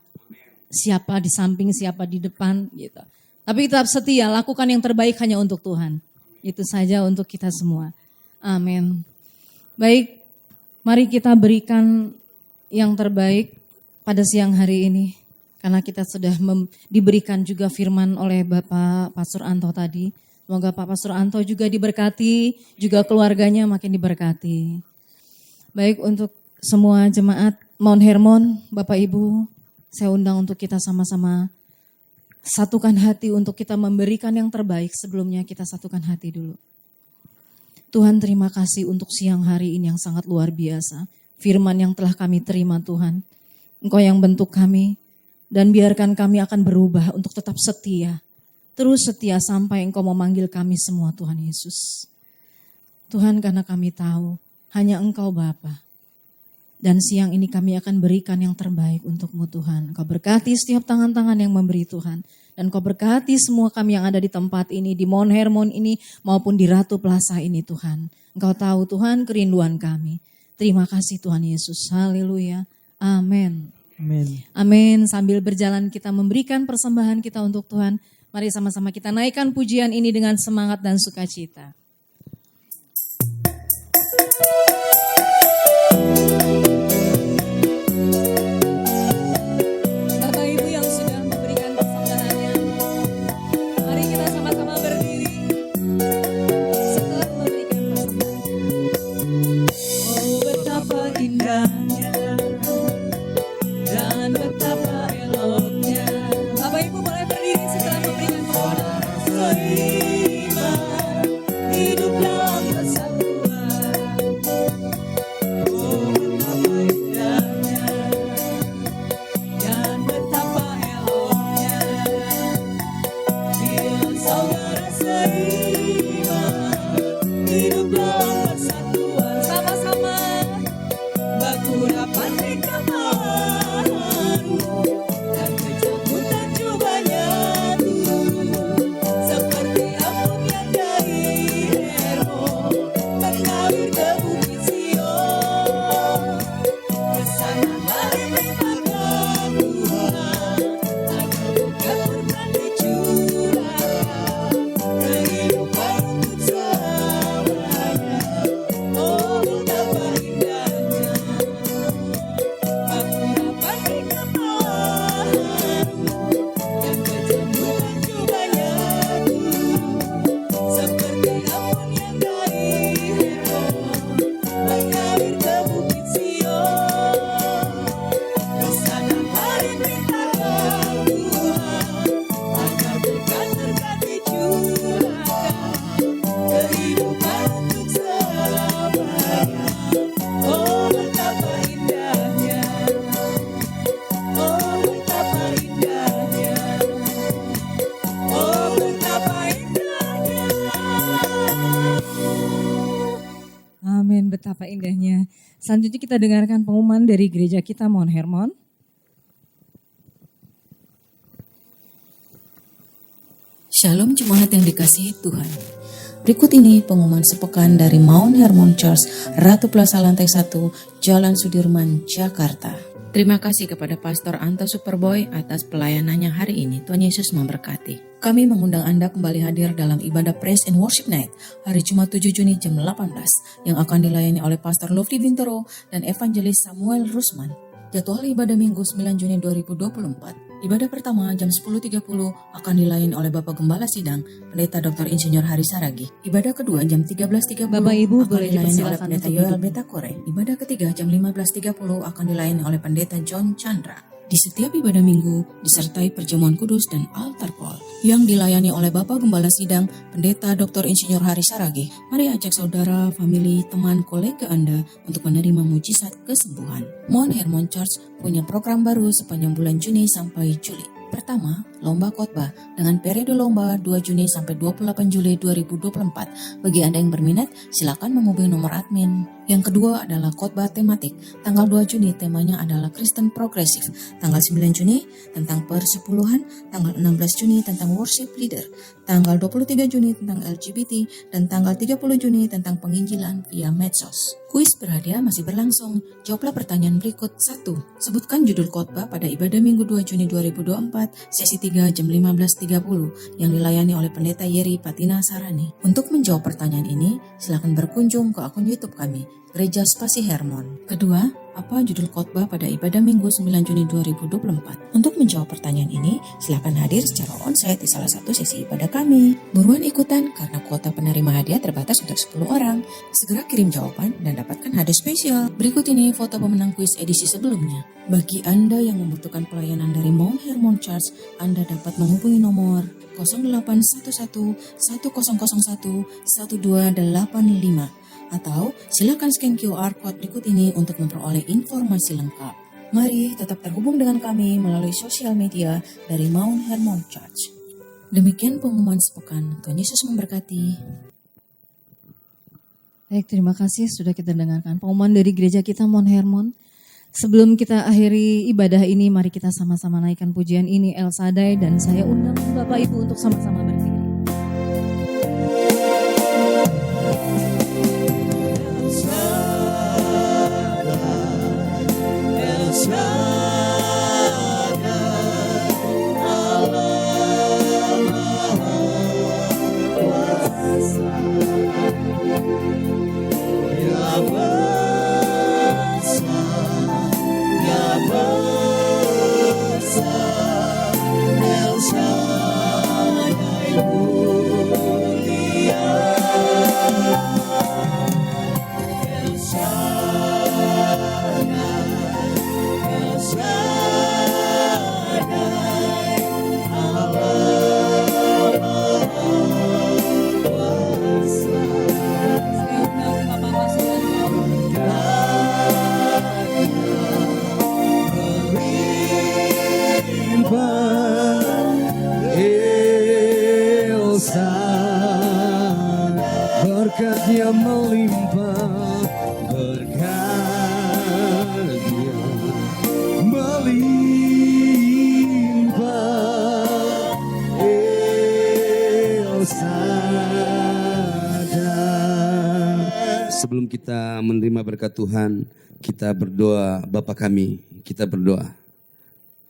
di samping, siapa di depan gitu. Tapi tetap setia, lakukan yang terbaik hanya untuk Tuhan. Itu saja untuk kita semua. Amin. Baik, mari kita berikan yang terbaik pada siang hari ini. Karena kita sudah diberikan juga firman oleh Bapak Pastor Anto tadi. Semoga Pak Pastor Anto juga diberkati, juga keluarganya makin diberkati. Baik, untuk semua jemaat Mount Hermon, Bapak Ibu, saya undang untuk kita sama-sama satukan hati untuk kita memberikan yang terbaik. Sebelumnya kita satukan hati dulu. Tuhan, terima kasih untuk siang hari ini yang sangat luar biasa. Firman yang telah kami terima Tuhan. Engkau yang bentuk kami dan biarkan kami akan berubah untuk tetap setia. Terus setia sampai Engkau memanggil kami semua Tuhan Yesus. Tuhan, karena kami tahu hanya Engkau Bapa. Dan siang ini kami akan berikan yang terbaik untuk-Mu Tuhan. Engkau berkati setiap tangan-tangan yang memberi Tuhan. Dan Engkau berkati semua kami yang ada di tempat ini, di Mount Hermon ini maupun di Ratu Plaza ini Tuhan. Engkau tahu Tuhan kerinduan kami. Terima kasih Tuhan Yesus. Haleluya. Amin. Amin. Amin. Sambil berjalan kita memberikan persembahan kita untuk Tuhan. Mari sama-sama kita naikkan pujian ini dengan semangat dan sukacita. Bapak Ibu yang sudah memberikan persembahannya, mari kita sama-sama berdiri setelah memberikan persembahan. Oh, betapa indahnya dan betapa eloknya. Bapak Ibu boleh berdiri setelah memberikan persembahan. Seiman hidup dalam kesatuan. Oh, betapa indahnya dan betapa eloknya bila saudara seiman hidup dalam persatuan. Sama-sama baku rapat di kemahanmu dan kecabutan cobanya seperti amun yang dari Hermon mengalir ke bukit Sion. Kesana mari bertambah Tuhan agar berkat berkat dicurahkan kehidupan untuk selamanya. Oh, betapa indahnya aku dapat di kemahanmu yang kecabutan cobanya seperti amun yang dari Hermon mengalir ke bukit Sion. Kesana mari bertambah Tuhan agar berkat-berkat dicurahkan kehidupan untuk selamanya. Oh, betapa indahnya. Oh, betapa indahnya. Oh, betapa indahnya. Amin, betapa indahnya. Selanjutnya kita dengarkan pengumuman dari gereja kita Mount Hermon. Shalom jemaat yang dikasihi Tuhan. Berikut ini pengumuman sepekan dari Mount Hermon Church, Ratu Plaza Lantai 1, Jalan Sudirman, Jakarta. Terima kasih kepada Pastor Anto Superboy atas pelayanannya hari ini. Tuhan Yesus memberkati. Kami mengundang Anda kembali hadir dalam ibadah Praise and Worship Night hari Jumat 7 Juni jam 18 yang akan dilayani oleh Pastor Lovely Bintoro dan Evangelis Samuel Rusman. Jadwal ibadah Minggu 9 Juni 2024. Ibadah pertama jam 10.30 akan dilayani oleh Bapak Gembala Sidang, Pendeta Dr. Insinyur Hari Saragi. Ibadah kedua jam 13.30 Bapak Ibu akan boleh dilayani oleh dipersilakan Pendeta untuk Yoel duduk. Betakore. Ibadah ketiga jam 15.30 akan dilayani oleh Pendeta John Chandra. Di setiap ibadah minggu disertai perjamuan kudus dan altar call yang dilayani oleh Bapak Gembala Sidang, Pendeta Dr. Insinyur Hari Saragi. Mari ajak saudara, famili, teman, kolega Anda untuk menerima mujizat kesembuhan. Mount Hermon Church punya program baru sepanjang bulan Juni sampai Juli. Pertama, lomba khotbah dengan periode lomba 2 Juni sampai 28 Juli 2024. Bagi Anda yang berminat, silakan menghubungi nomor admin Yang kedua adalah khotbah tematik. Tanggal 2 Juni temanya adalah Kristen Progresif. Tanggal 9 Juni tentang persepuluhan. Tanggal 16 Juni tentang worship leader. Tanggal 23 Juni tentang LGBT. Dan tanggal 30 Juni tentang penginjilan via medsos. Kuis berhadiah masih berlangsung. Jawablah pertanyaan berikut. 1. Sebutkan judul khotbah pada ibadah Minggu 2 Juni 2024, sesi 3 jam 15.30 yang dilayani oleh Pendeta Yeri Patina Sarani. Untuk menjawab pertanyaan ini, silakan berkunjung ke akun YouTube kami, Gereja Spasi Hermon. Kedua, apa judul khotbah pada ibadah Minggu 9 Juni 2024? Untuk menjawab pertanyaan ini, silakan hadir secara onsite di salah satu sesi ibadah kami. Buruan ikutan karena kuota penerima hadiah terbatas untuk 10 orang. Segera kirim jawaban dan dapatkan hadiah spesial. Berikut ini foto pemenang kuis edisi sebelumnya. Bagi Anda yang membutuhkan pelayanan dari Mount Hermon Church, Anda dapat menghubungi nomor 0811 1001 1285 atau silakan scan QR Code berikut ini untuk memperoleh informasi lengkap. Mari tetap terhubung dengan kami melalui sosial media dari Mount Hermon Church. Demikian pengumuman sepekan. Tuhan Yesus memberkati. Baik, terima kasih sudah kita dengarkan pengumuman dari gereja kita Mount Hermon. Sebelum kita akhiri ibadah ini, mari kita sama-sama naikkan pujian ini El Shaddai, dan saya undang Bapak Ibu untuk sama-sama berdiri. Berkatnya melimpah, berkatnya melimpah, El Shaddai. Sebelum kita menerima berkat Tuhan, kita berdoa. Bapa kami, kita berdoa.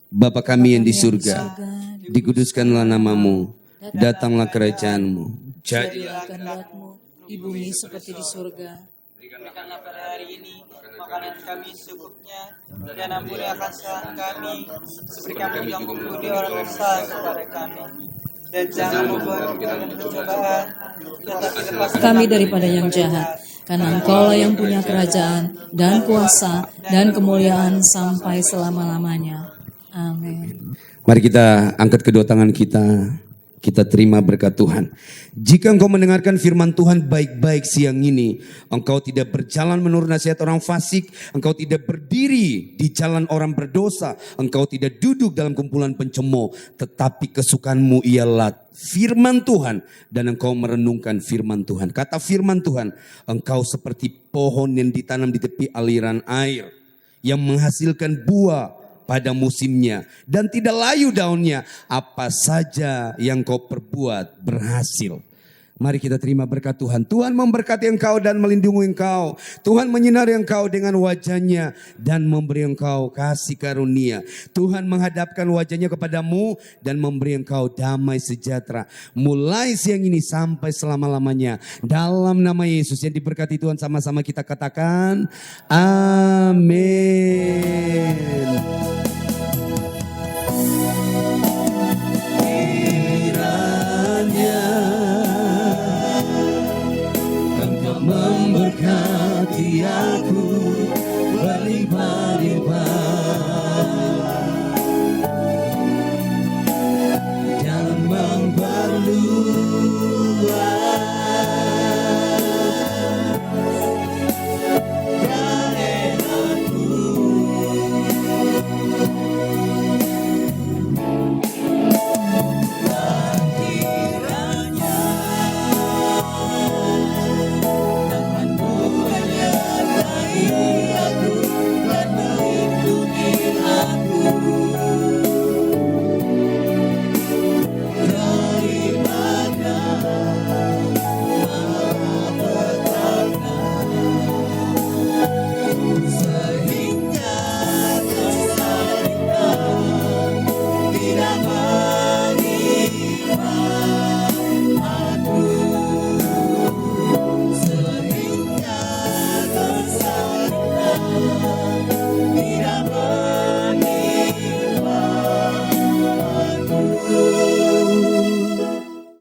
Bapa kami yang di surga, dikuduskanlah namamu, datanglah kerajaanmu. Jadilah kehendak-Mu di bumi seperti di surga. Berikanlah pada hari ini makanan kami secukupnya, dan ampuni akan kesalahan kami, seperti kami juga mengampuni orang bersalah kepada kami. Dan jangan membawa kami dalam pencobaan, tetapi lepaskan Kami daripada yang jahat, karena Engkaulah yang punya kerajaan dan kuasa dan kemuliaan sampai selama-lamanya. Amin. Mari kita angkat kedua tangan kita. Kita terima berkat Tuhan. Jika engkau mendengarkan firman Tuhan baik-baik siang ini, engkau tidak berjalan menurut nasihat orang fasik, engkau tidak berdiri di jalan orang berdosa, engkau tidak duduk dalam kumpulan pencemooh, tetapi kesukaanmu ialah firman Tuhan dan engkau merenungkan firman Tuhan. Kata firman Tuhan, engkau seperti pohon yang ditanam di tepi aliran air yang menghasilkan buah pada musimnya dan tidak layu daunnya, apa saja yang kau perbuat berhasil. Mari kita terima berkat Tuhan. Tuhan memberkati engkau dan melindungi engkau. Tuhan menyinari engkau dengan wajahnya dan memberi engkau kasih karunia. Tuhan menghadapkan wajahnya kepadamu dan memberi engkau damai sejahtera. Mulai siang ini sampai selama-lamanya. Dalam nama Yesus yang diberkati Tuhan, sama-sama kita katakan amin.